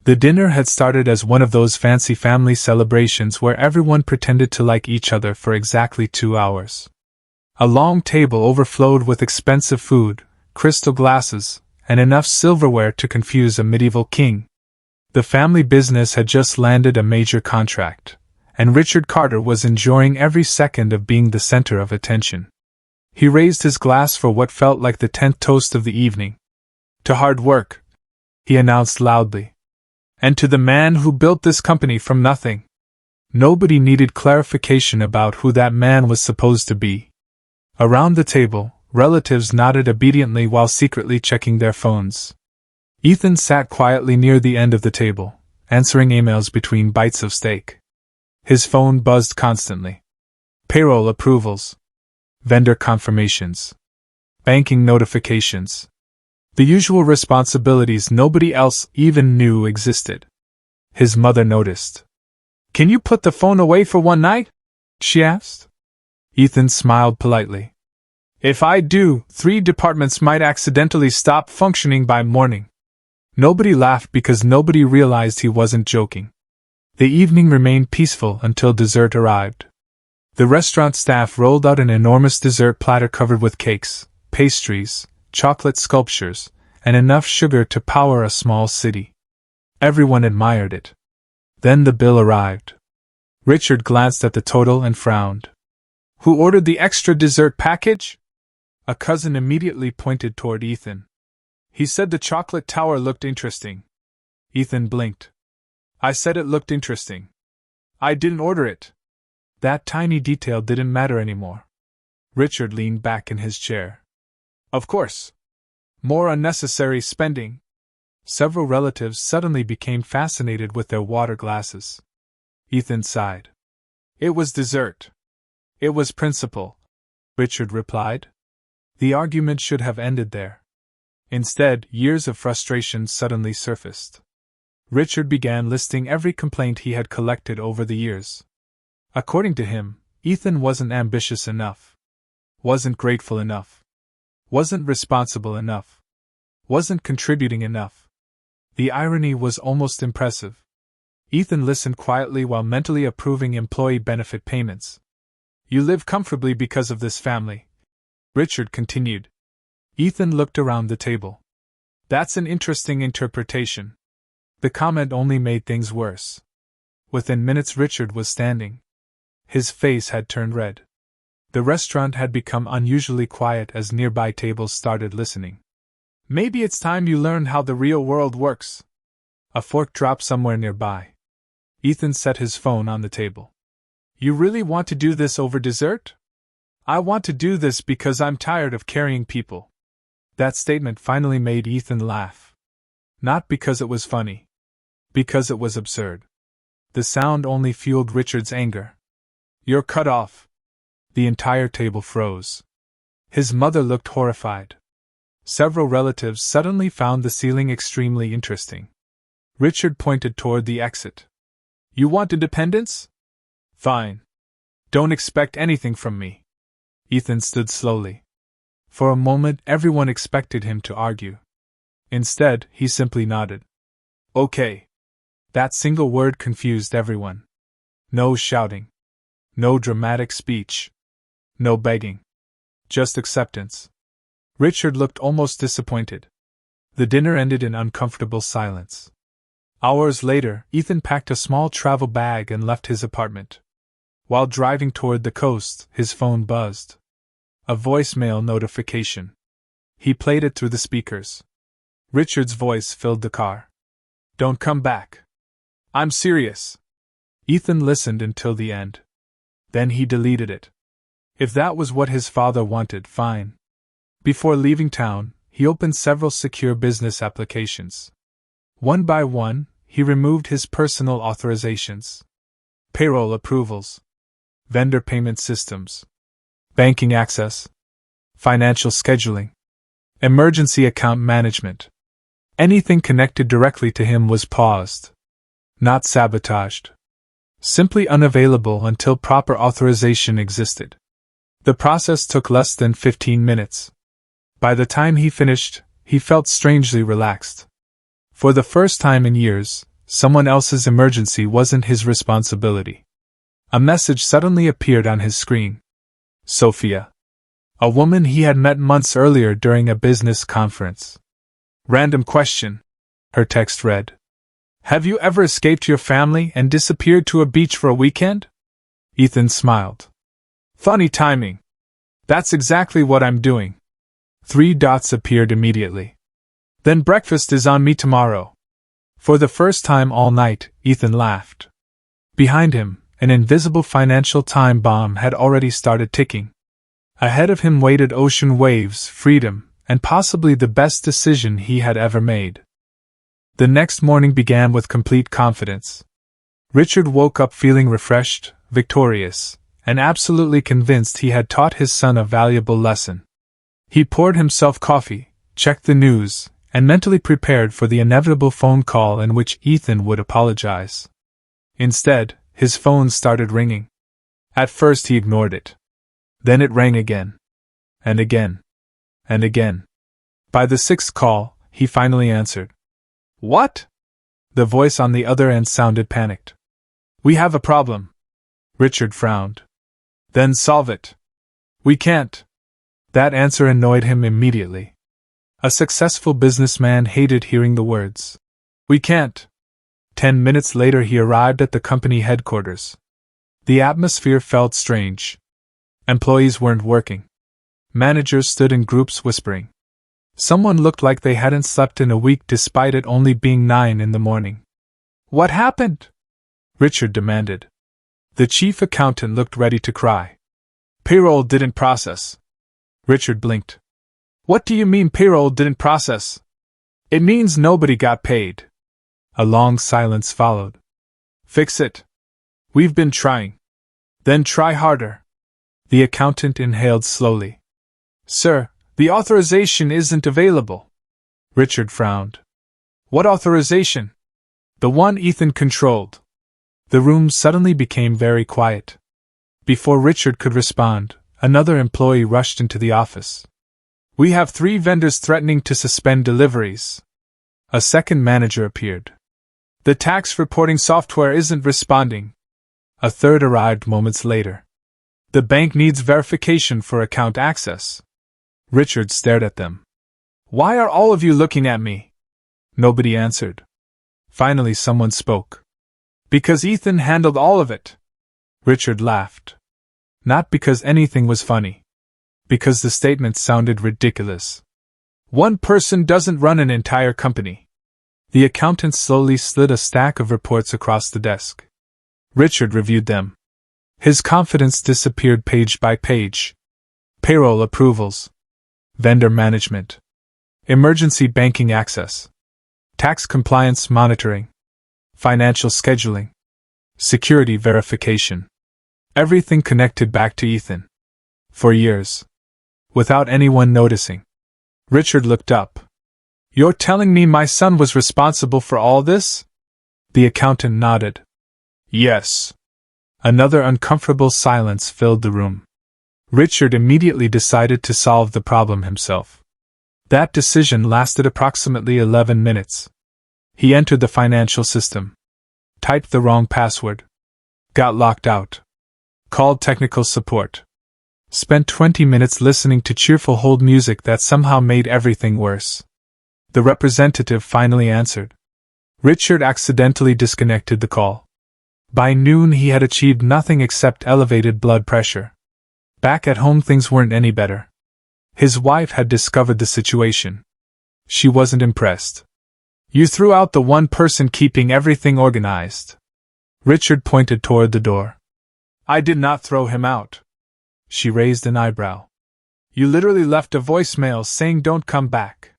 The dinner had started as one of those fancy family celebrations where everyone pretended to like each other for exactly 2 hours. A long table overflowed with expensive food, crystal glasses, and enough silverware to confuse a medieval king. The family business had just landed a major contract, and Richard Carter was enjoying every second of being the center of attention. He raised his glass for what felt like the 10th toast of the evening. "To hard work," he announced loudly. "And to the man who built this company from nothing." Nobody needed clarification about who that man was supposed to be. Around the table, relatives nodded obediently while secretly checking their phones. Ethan sat quietly near the end of the table, answering emails between bites of steak. His phone buzzed constantly. Payroll approvals. Vendor confirmations. Banking notifications. The usual responsibilities nobody else even knew existed. His mother noticed. "Can you put the phone away for one night?" she asked. Ethan smiled politely. "If I do, 3 departments might accidentally stop functioning by morning." Nobody laughed because nobody realized he wasn't joking. The evening remained peaceful until dessert arrived. The restaurant staff rolled out an enormous dessert platter covered with cakes, pastries, chocolate sculptures, and enough sugar to power a small city. Everyone admired it. Then the bill arrived. Richard glanced at the total and frowned. "Who ordered the extra dessert package?" A cousin immediately pointed toward Ethan. "He said the chocolate tower looked interesting." Ethan blinked. "I said it looked interesting. I didn't order it." That tiny detail didn't matter anymore. Richard leaned back in his chair. "Of course. More unnecessary spending." Several relatives suddenly became fascinated with their water glasses. Ethan sighed. "It was dessert. It was principle," Richard replied. The argument should have ended there. Instead, years of frustration suddenly surfaced. Richard began listing every complaint he had collected over the years. According to him, Ethan wasn't ambitious enough, wasn't grateful enough, wasn't responsible enough, wasn't contributing enough. The irony was almost impressive. Ethan listened quietly while mentally approving employee benefit payments. "You live comfortably because of this family," Richard continued. Ethan looked around the table. "That's an interesting interpretation." The comment only made things worse. Within minutes, Richard was standing. His face had turned red. The restaurant had become unusually quiet as nearby tables started listening. "Maybe it's time you learned how the real world works." A fork dropped somewhere nearby. Ethan set his phone on the table. "You really want to do this over dessert?" "I want to do this because I'm tired of carrying people." That statement finally made Ethan laugh. Not because it was funny. Because it was absurd. The sound only fueled Richard's anger. "You're cut off." The entire table froze. His mother looked horrified. Several relatives suddenly found the ceiling extremely interesting. Richard pointed toward the exit. "You want independence? Fine. Don't expect anything from me." Ethan stood slowly. For a moment, everyone expected him to argue. Instead, he simply nodded. "Okay." That single word confused everyone. No shouting. No dramatic speech. No begging. Just acceptance. Richard looked almost disappointed. The dinner ended in uncomfortable silence. Hours later, Ethan packed a small travel bag and left his apartment. While driving toward the coast, his phone buzzed. A voicemail notification. He played it through the speakers. Richard's voice filled the car. "Don't come back. I'm serious." Ethan listened until the end. Then he deleted it. If that was what his father wanted, fine. Before leaving town, he opened several secure business applications. One by one, he removed his personal authorizations. Payroll approvals. Vendor payment systems. Banking access. Financial scheduling. Emergency account management. Anything connected directly to him was paused. Not sabotaged. Simply unavailable until proper authorization existed. The process took less than 15 minutes. By the time he finished, he felt strangely relaxed. For the first time in years, Someone else's emergency wasn't his responsibility. A message suddenly appeared on his screen. Sophia. A woman he had met months earlier during a business conference. Random question. Her text read. Have you ever escaped your family and disappeared to a beach for a weekend? Ethan smiled. Funny timing. That's exactly what I'm doing. 3 dots appeared immediately. Then breakfast is on me tomorrow. For the first time all night, Ethan laughed. Behind him, an invisible financial time bomb had already started ticking. Ahead of him waited ocean waves, freedom, and possibly the best decision he had ever made. The next morning began with complete confidence. Richard woke up feeling refreshed, victorious, and absolutely convinced he had taught his son a valuable lesson. He poured himself coffee, checked the news, and mentally prepared for the inevitable phone call in which Ethan would apologize. Instead, his phone started ringing. At first he ignored it. Then it rang again. And again. And again. By the 6th call, he finally answered. What? The voice on the other end sounded panicked. We have a problem. Richard frowned. Then solve it. We can't. That answer annoyed him immediately. A successful businessman hated hearing the words. We can't. 10 minutes later he arrived at the company headquarters. The atmosphere felt strange. Employees weren't working. Managers stood in groups whispering. Someone looked like they hadn't slept in a week despite it only being 9 in the morning. What happened? Richard demanded. The chief accountant looked ready to cry. Payroll didn't process. Richard blinked. What do you mean payroll didn't process? It means nobody got paid. A long silence followed. Fix it. We've been trying. Then try harder. The accountant inhaled slowly. Sir, the authorization isn't available. Richard frowned. What authorization? The one Ethan controlled. The room suddenly became very quiet. Before Richard could respond, another employee rushed into the office. We have 3 vendors threatening to suspend deliveries. A second manager appeared. The tax reporting software isn't responding. A third arrived moments later. The bank needs verification for account access. Richard stared at them. Why are all of you looking at me? Nobody answered. Finally someone spoke. Because Ethan handled all of it. Richard laughed. Not because anything was funny. Because the statement sounded ridiculous. One person doesn't run an entire company. The accountant slowly slid a stack of reports across the desk. Richard reviewed them. His confidence disappeared page by page. Payroll approvals. Vendor management. Emergency banking access. Tax compliance monitoring. Financial scheduling. Security verification. Everything connected back to Ethan. For years. Without anyone noticing. Richard looked up. You're telling me my son was responsible for all this? The accountant nodded. Yes. Another uncomfortable silence filled the room. Richard immediately decided to solve the problem himself. That decision lasted approximately 11 minutes. He entered the financial system. Typed the wrong password. Got locked out. Called technical support. Spent 20 minutes listening to cheerful hold music that somehow made everything worse. The representative finally answered. Richard accidentally disconnected the call. By noon he had achieved nothing except elevated blood pressure. Back at home things weren't any better. His wife had discovered the situation. She wasn't impressed. You threw out the one person keeping everything organized. Richard pointed toward the door. I did not throw him out. She raised an eyebrow. You literally left a voicemail saying don't come back.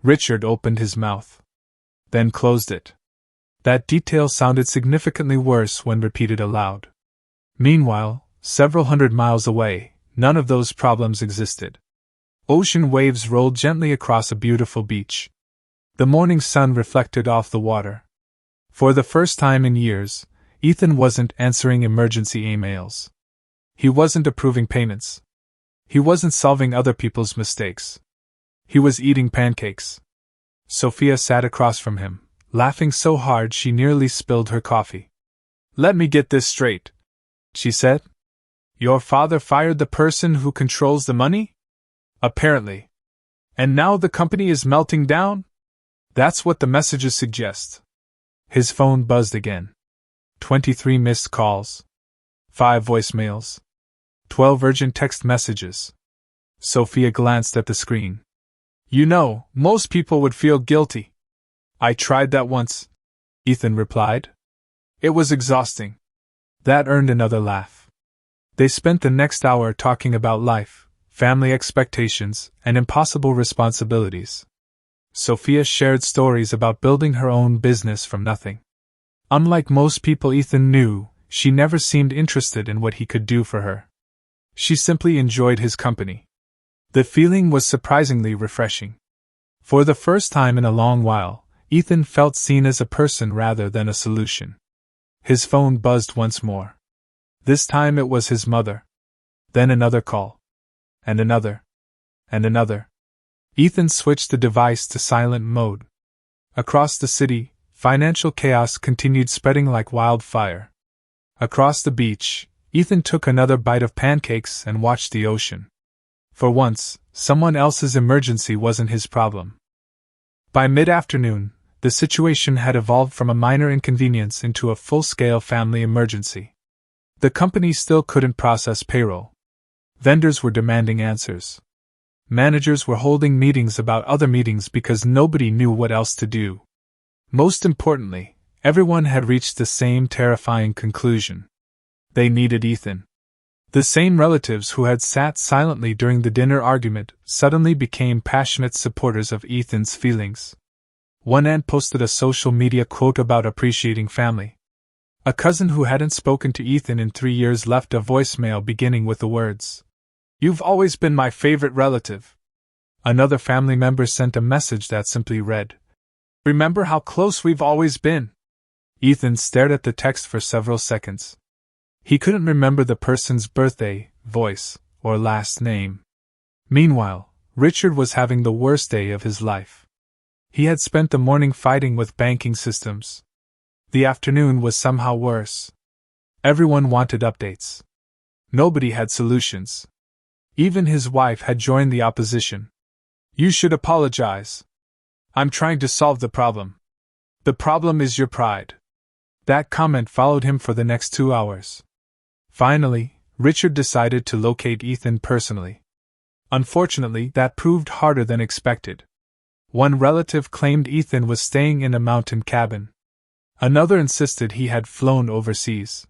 Richard opened his mouth. Then closed it. That detail sounded significantly worse when repeated aloud. Meanwhile, several hundred miles away, none of those problems existed. Ocean waves rolled gently across a beautiful beach. The morning sun reflected off the water. For the first time in years, Ethan wasn't answering emergency emails. He wasn't approving payments. He wasn't solving other people's mistakes. He was eating pancakes. Sophia sat across from him, laughing so hard she nearly spilled her coffee. "Let me get this straight," she said. "Your father fired the person who controls the money? Apparently. And now the company is melting down? That's what the messages suggest." His phone buzzed again. 23 missed calls. 5 voicemails. 12 urgent text messages. Sophia glanced at the screen. "You know, most people would feel guilty." "I tried that once," Ethan replied. "It was exhausting." That earned another laugh. They spent the next hour talking about life, family expectations, and impossible responsibilities. Sophia shared stories about building her own business from nothing. Unlike most people Ethan knew, she never seemed interested in what he could do for her. She simply enjoyed his company. The feeling was surprisingly refreshing. For the first time in a long while, Ethan felt seen as a person rather than a solution. His phone buzzed once more. This time it was his mother. Then another call. And another. And another. Ethan switched the device to silent mode. Across the city, financial chaos continued spreading like wildfire. Across the beach, Ethan took another bite of pancakes and watched the ocean. For once, someone else's emergency wasn't his problem. By mid-afternoon, the situation had evolved from a minor inconvenience into a full-scale family emergency. The company still couldn't process payroll. Vendors were demanding answers. Managers were holding meetings about other meetings because nobody knew what else to do. Most importantly, everyone had reached the same terrifying conclusion. They needed Ethan. The same relatives who had sat silently during the dinner argument suddenly became passionate supporters of Ethan's feelings. One aunt posted a social media quote about appreciating family. A cousin who hadn't spoken to Ethan in 3 years left a voicemail beginning with the words, "You've always been my favorite relative." Another family member sent a message that simply read, "Remember how close we've always been?" Ethan stared at the text for several seconds. He couldn't remember the person's birthday, voice, or last name. Meanwhile, Richard was having the worst day of his life. He had spent the morning fighting with banking systems. The afternoon was somehow worse. Everyone wanted updates. Nobody had solutions. Even his wife had joined the opposition. "You should apologize. I'm trying to solve the problem. The problem is your pride." That comment followed him for the next 2 hours. Finally, Richard decided to locate Ethan personally. Unfortunately, that proved harder than expected. One relative claimed Ethan was staying in a mountain cabin. Another insisted he had flown overseas.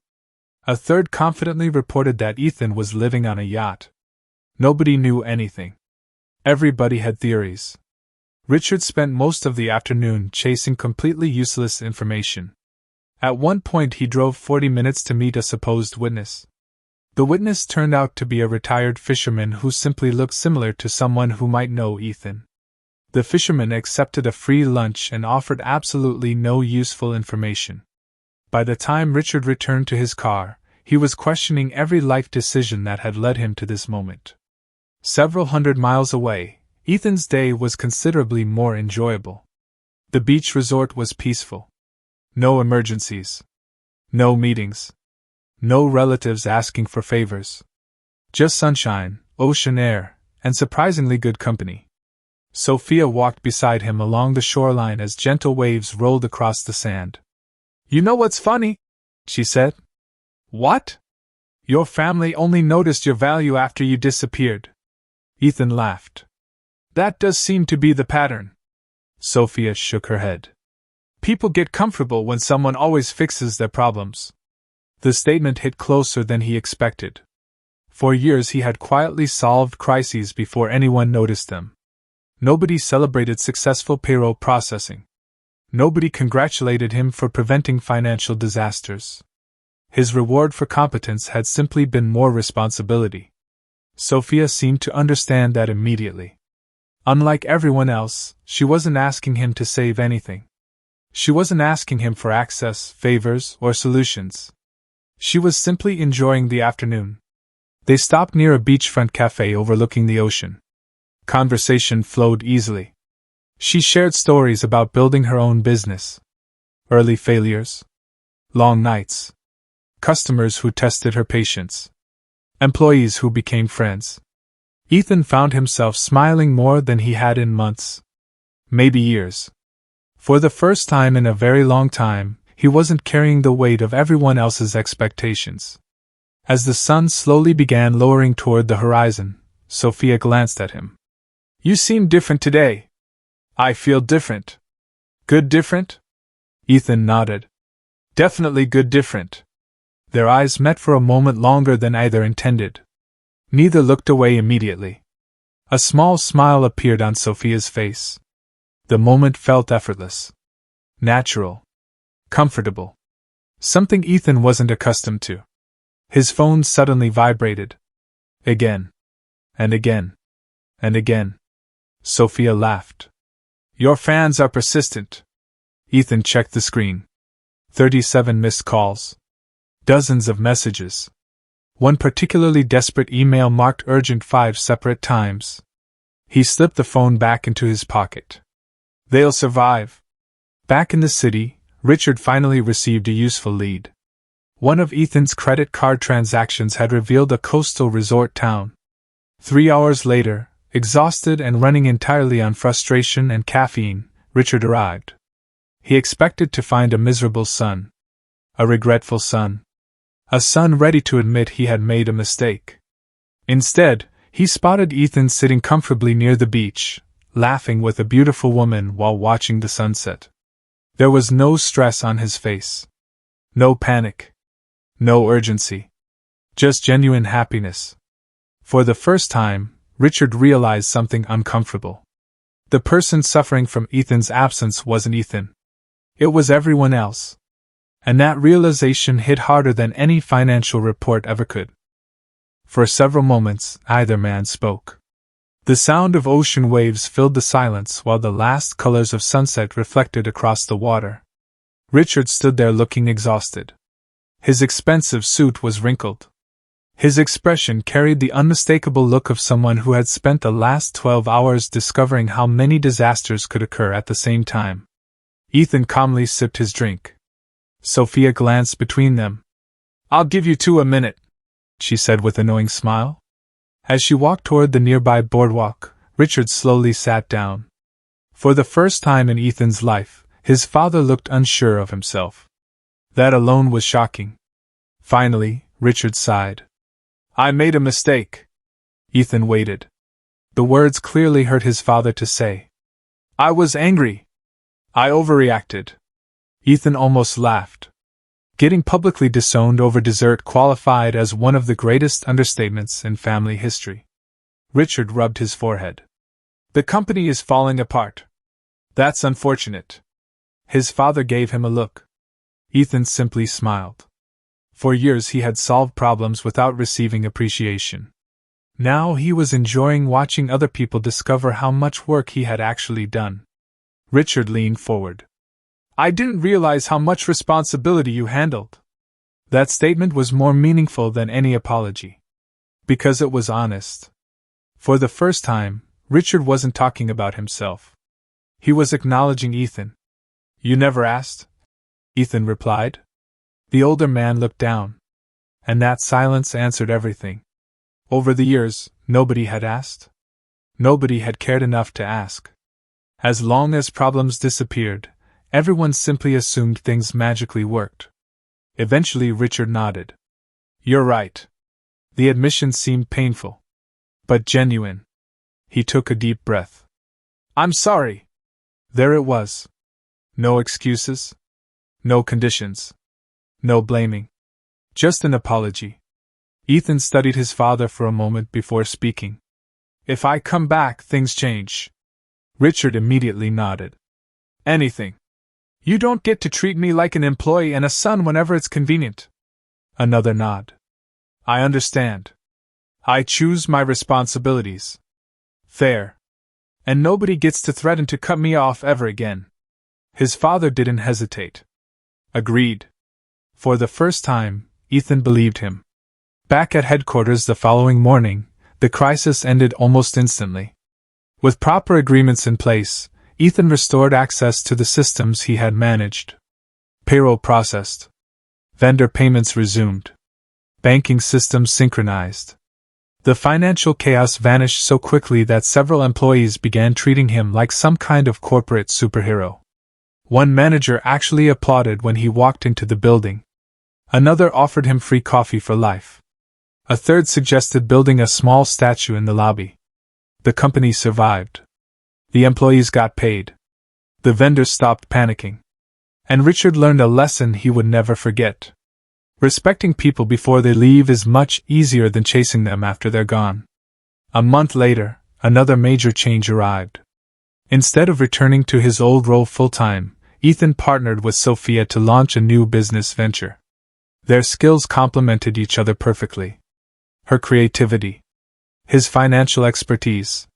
A third confidently reported that Ethan was living on a yacht. Nobody knew anything. Everybody had theories. Richard spent most of the afternoon chasing completely useless information. At one point he drove 40 minutes to meet a supposed witness. The witness turned out to be a retired fisherman who simply looked similar to someone who might know Ethan. The fisherman accepted a free lunch and offered absolutely no useful information. By the time Richard returned to his car, he was questioning every life decision that had led him to this moment. Several hundred miles away, Ethan's day was considerably more enjoyable. The beach resort was peaceful. No emergencies. No meetings. No relatives asking for favors. Just sunshine, ocean air, and surprisingly good company. Sophia walked beside him along the shoreline as gentle waves rolled across the sand. "You know what's funny?" she said. "What?" "Your family only noticed your value after you disappeared." Ethan laughed. "That does seem to be the pattern." Sophia shook her head. "People get comfortable when someone always fixes their problems." The statement hit closer than he expected. For years he had quietly solved crises before anyone noticed them. Nobody celebrated successful payroll processing. Nobody congratulated him for preventing financial disasters. His reward for competence had simply been more responsibility. Sophia seemed to understand that immediately. Unlike everyone else, she wasn't asking him to save anything. She wasn't asking him for access, favors, or solutions. She was simply enjoying the afternoon. They stopped near a beachfront cafe overlooking the ocean. Conversation flowed easily. She shared stories about building her own business, Early failures. Long nights. Customers who tested her patience. Employees who became friends. Ethan found himself smiling more than he had in months. Maybe years. For the first time in a very long time, he wasn't carrying the weight of everyone else's expectations. As the sun slowly began lowering toward the horizon, Sophia glanced at him. "You seem different today." "I feel different." "Good different?" Ethan nodded. "Definitely good different." Their eyes met for a moment longer than either intended. Neither looked away immediately. A small smile appeared on Sophia's face. The moment felt effortless. Natural. Comfortable. Something Ethan wasn't accustomed to. His phone suddenly vibrated. Again. And again. And again. Sophia laughed. "Your fans are persistent." Ethan checked the screen. 37 missed calls. Dozens of messages. One particularly desperate email marked urgent 5 separate times. He slipped the phone back into his pocket. They'll survive. Back in the city, Richard finally received a useful lead. One of Ethan's credit card transactions had revealed a coastal resort town. 3 hours later, exhausted and running entirely on frustration and caffeine, Richard arrived. He expected to find a miserable son. A regretful son. A son ready to admit he had made a mistake. Instead, he spotted Ethan sitting comfortably near the beach, laughing with a beautiful woman while watching the sunset. There was no stress on his face. No panic. No urgency. Just genuine happiness. For the first time, Richard realized something uncomfortable. The person suffering from Ethan's absence wasn't Ethan. It was everyone else. And that realization hit harder than any financial report ever could. For several moments, neither man spoke. The sound of ocean waves filled the silence while the last colors of sunset reflected across the water. Richard stood there looking exhausted. His expensive suit was wrinkled. His expression carried the unmistakable look of someone who had spent the last 12 hours discovering how many disasters could occur at the same time. Ethan calmly sipped his drink. Sophia glanced between them. "I'll give you 2 a minute," she said with a knowing smile. As she walked toward the nearby boardwalk, Richard slowly sat down. For the first time in Ethan's life, his father looked unsure of himself. That alone was shocking. Finally, Richard sighed. "I made a mistake." Ethan waited. The words clearly hurt his father to say. "I was angry. I overreacted." Ethan almost laughed. Getting publicly disowned over dessert qualified as one of the greatest understatements in family history. Richard rubbed his forehead. "The company is falling apart." "That's unfortunate." His father gave him a look. Ethan simply smiled. For years he had solved problems without receiving appreciation. Now he was enjoying watching other people discover how much work he had actually done. Richard leaned forward. "I didn't realize how much responsibility you handled." That statement was more meaningful than any apology. Because it was honest. For the first time, Richard wasn't talking about himself. He was acknowledging Ethan. "You never asked?" Ethan replied. The older man looked down. And that silence answered everything. Over the years, nobody had asked. Nobody had cared enough to ask. As long as problems disappeared, everyone simply assumed things magically worked. Eventually Richard nodded. "You're right." The admission seemed painful. But genuine. He took a deep breath. "I'm sorry." There it was. No excuses. No conditions. No blaming. Just an apology. Ethan studied his father for a moment before speaking. "If I come back, things change." Richard immediately nodded. "Anything. You don't get to treat me like an employee and a son whenever it's convenient." Another nod. "I understand. I choose my responsibilities." "Fair. And nobody gets to threaten to cut me off ever again." His father didn't hesitate. "Agreed." For the first time, Ethan believed him. Back at headquarters the following morning, the crisis ended almost instantly. With proper agreements in place, Ethan restored access to the systems he had managed. Payroll processed. Vendor payments resumed. Banking systems synchronized. The financial chaos vanished so quickly that several employees began treating him like some kind of corporate superhero. One manager actually applauded when he walked into the building. Another offered him free coffee for life. A third suggested building a small statue in the lobby. The company survived. The employees got paid. The vendors stopped panicking. And Richard learned a lesson he would never forget. Respecting people before they leave is much easier than chasing them after they're gone. A month later, another major change arrived. Instead of returning to his old role full-time, Ethan partnered with Sophia to launch a new business venture. Their skills complemented each other perfectly. Her creativity. His financial expertise.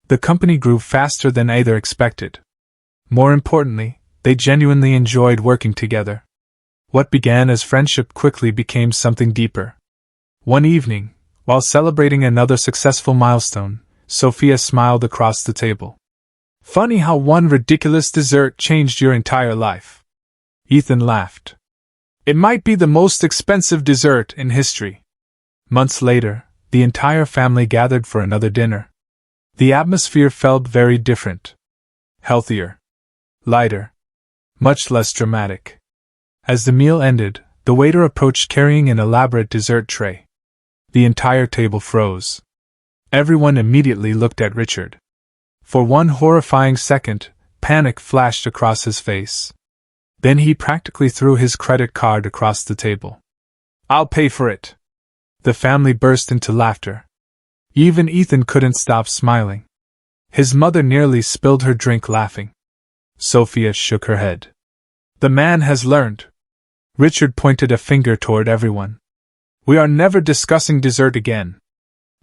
The company grew faster than either expected. More importantly, they genuinely enjoyed working together. What began as friendship quickly became something deeper. One evening, while celebrating another successful milestone, Sophia smiled across the table. "Funny how one ridiculous dessert changed your entire life." Ethan laughed. "It might be the most expensive dessert in history." Months later, the entire family gathered for another dinner. The atmosphere felt very different. Healthier. Lighter. Much less dramatic. As the meal ended, the waiter approached carrying an elaborate dessert tray. The entire table froze. Everyone immediately looked at Richard. For one horrifying second, panic flashed across his face. Then he practically threw his credit card across the table. "I'll pay for it." The family burst into laughter. Even Ethan couldn't stop smiling. His mother nearly spilled her drink laughing. Sophia shook her head. "The man has learned." Richard pointed a finger toward everyone. "We are never discussing dessert again."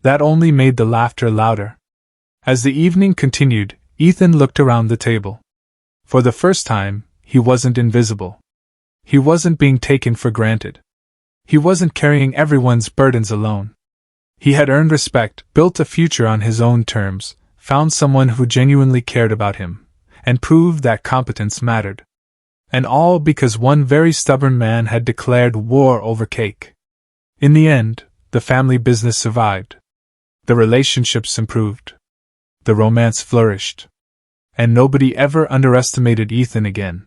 That only made the laughter louder. As the evening continued, Ethan looked around the table. For the first time, he wasn't invisible. He wasn't being taken for granted. He wasn't carrying everyone's burdens alone. He had earned respect, built a future on his own terms, found someone who genuinely cared about him, and proved that competence mattered. And all because one very stubborn man had declared war over cake. In the end, the family business survived. The relationships improved. The romance flourished. And nobody ever underestimated Ethan again.